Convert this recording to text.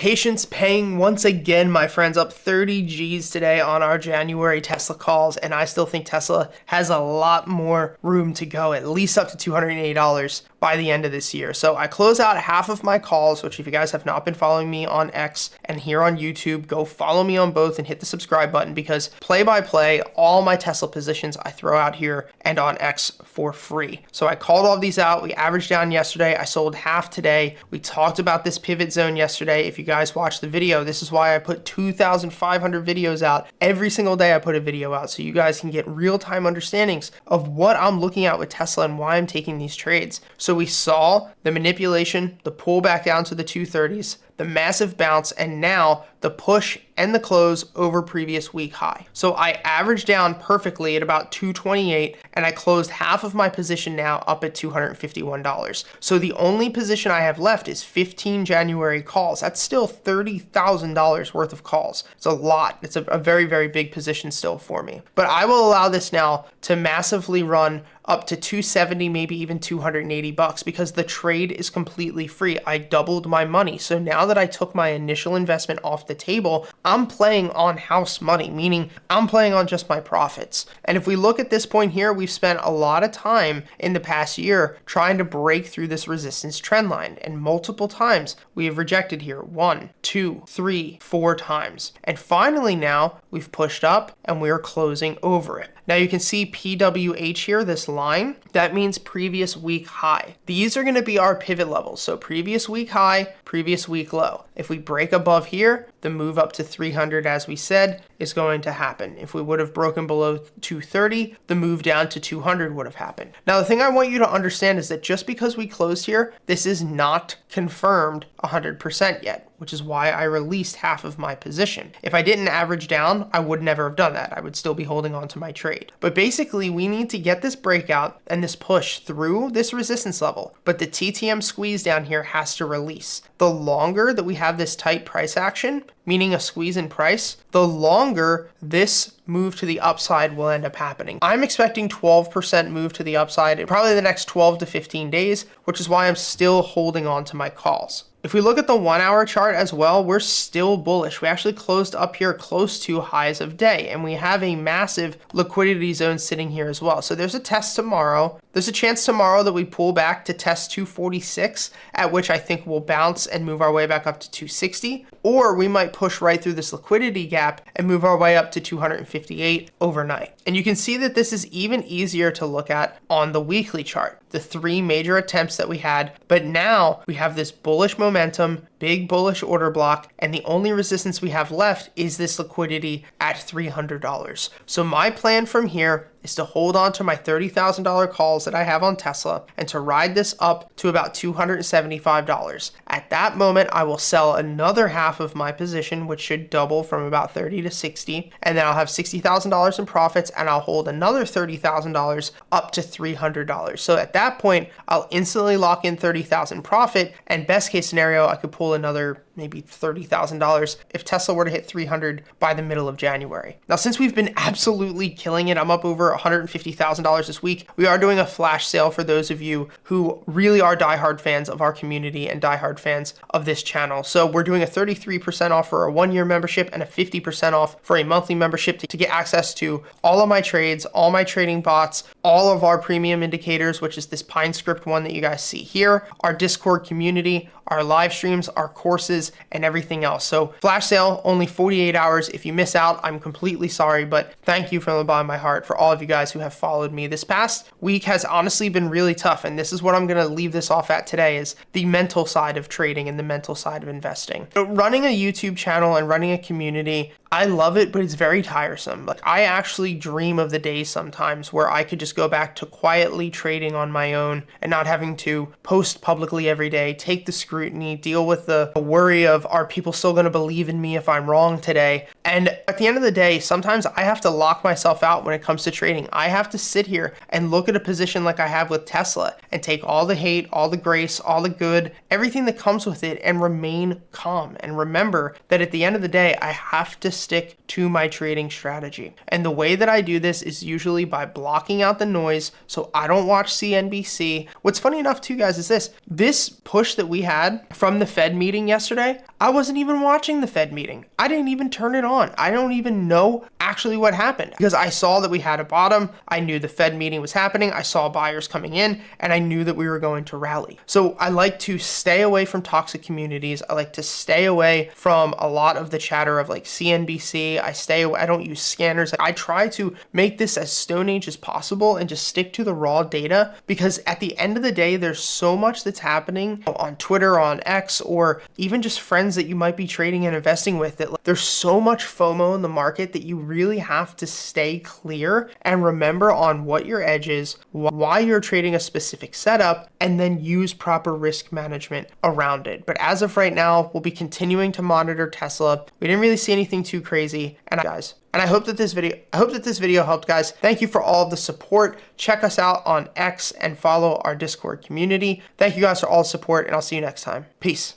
patience paying once again, my friends, up 30 G's today on our January Tesla calls, and I still think Tesla has a lot more room to go, at least up to $280 by the end of this year. So I close out half of my calls, which if you guys have not been following me on X and here on YouTube, go follow me on both and hit the subscribe button, because play by play, all my Tesla positions I throw out here and on X for free. So I called all of these out. We averaged down yesterday. I sold half today. We talked about this pivot zone yesterday. If you guys watched the video, this is why I put 2,500 videos out. Every single day I put a video out so you guys can get real-time understandings of what I'm looking at with Tesla and why I'm taking these trades. So we saw the manipulation, the pull back down to the 230s, the massive bounce, and now the push and the close over previous week high. So I averaged down perfectly at about 228, and I closed half of my position now up at $251. So the only position I have left is 15 January calls. That's still $30,000 worth of calls. It's a lot. It's a very, very big position still for me. But I will allow this now to massively run up to 270, maybe even 280 bucks, because the trade is completely free. I doubled my money. So now that I took my initial investment off the table, I'm playing on house money, meaning I'm playing on just my profits. And if we look at this point here, we've spent a lot of time in the past year trying to break through this resistance trend line. And multiple times we have rejected here. 1, 2, 3, 4 times. And finally now we've pushed up and we're closing over it. Now you can see PWH here, this line, that means previous week high. These are going to be our pivot levels. So previous week high, previous week low. If we break above here, the move up to 300, as we said, is going to happen. If we would have broken below 230, the move down to 200 would have happened. Now, the thing I want you to understand is that just because we closed here, this is not confirmed 100% yet, which is why I released half of my position. If I didn't average down, I would never have done that. I would still be holding on to my trade. But basically, we need to get this breakout and this push through this resistance level. But the TTM squeeze down here has to release. The longer that we have this tight price action, meaning a squeeze in price, the longer this move to the upside will end up happening. I'm expecting 12% move to the upside in probably the next 12 to 15 days, which is why I'm still holding on to my calls. If we look at the 1 hour chart as well, we're still bullish. We actually closed up here close to highs of day, and we have a massive liquidity zone sitting here as well. So there's a test tomorrow. There's a chance tomorrow that we pull back to test 246, at which I think we'll bounce and move our way back up to 260, or we might push right through this liquidity gap and move our way up to 258 overnight. And you can see that this is even easier to look at on the weekly chart, the 3 major attempts that we had, but now we have this bullish momentum, big bullish order block, and the only resistance we have left is this liquidity at $300. So my plan from here is to hold on to my $30,000 calls that I have on Tesla and to ride this up to about $275. At that moment, I will sell another half of my position, which should double from about 30 to 60, and then I'll have $60,000 in profits, and I'll hold another $30,000 up to $300. So at that point, I'll instantly lock in $30,000 profit, and best case scenario, I could pull another maybe $30,000 if Tesla were to hit 300 by the middle of January. Now, since we've been absolutely killing it, I'm up over $150,000 this week. We are doing a flash sale for those of you who really are diehard fans of our community and diehard fans of this channel. So we're doing a 33% off for a 1-year membership and a 50% off for a monthly membership to get access to all of my trades, all my trading bots, all of our premium indicators, which is this Pine Script one that you guys see here, our Discord community, our live streams, our courses, and everything else. So flash sale, only 48 hours. If you miss out, I'm completely sorry, but thank you from the bottom of my heart for all of you guys who have followed me. This past week has honestly been really tough, and this is what I'm going to leave this off at today, is the mental side of trading and the mental side of investing. So running a YouTube channel and running a community, I love it, but it's very tiresome. Like, I actually dream of the days sometimes where I could just go back to quietly trading on my own and not having to post publicly every day, take the scrutiny, deal with the worry of, are people still going to believe in me if I'm wrong today? And at the end of the day, sometimes I have to lock myself out when it comes to trading. I have to sit here and look at a position like I have with Tesla and take all the hate, all the grace, all the good, everything that comes with it, and remain calm. And remember that at the end of the day, I have to stick to my trading strategy. And the way that I do this is usually by blocking out the noise so I don't watch CNBC. What's funny enough too, guys, is this push that we had from the Fed meeting yesterday, I wasn't even watching the Fed meeting. I didn't even turn it on. I don't even know actually what happened because I saw that we had a bottom. I knew the Fed meeting was happening. I saw buyers coming in and I knew that we were going to rally. So I like to stay away from toxic communities. I like to stay away from a lot of the chatter of like CNBC. I stay away. I don't use scanners. I try to make this as Stone Age as possible and just stick to the raw data, because at the end of the day, there's so much that's happening on Twitter, on X, or even just friends that you might be trading and investing with, that there's so much FOMO in the market that you really have to stay clear and remember on what your edge is, why you're trading a specific setup, and then use proper risk management around it. But as of right now, we'll be continuing to monitor Tesla. We didn't really see anything too crazy. And guys, I hope that this video helped, guys. Thank you for all of the support. Check us out on X and follow our Discord community. Thank you guys for all the support, and I'll see you next time. Peace.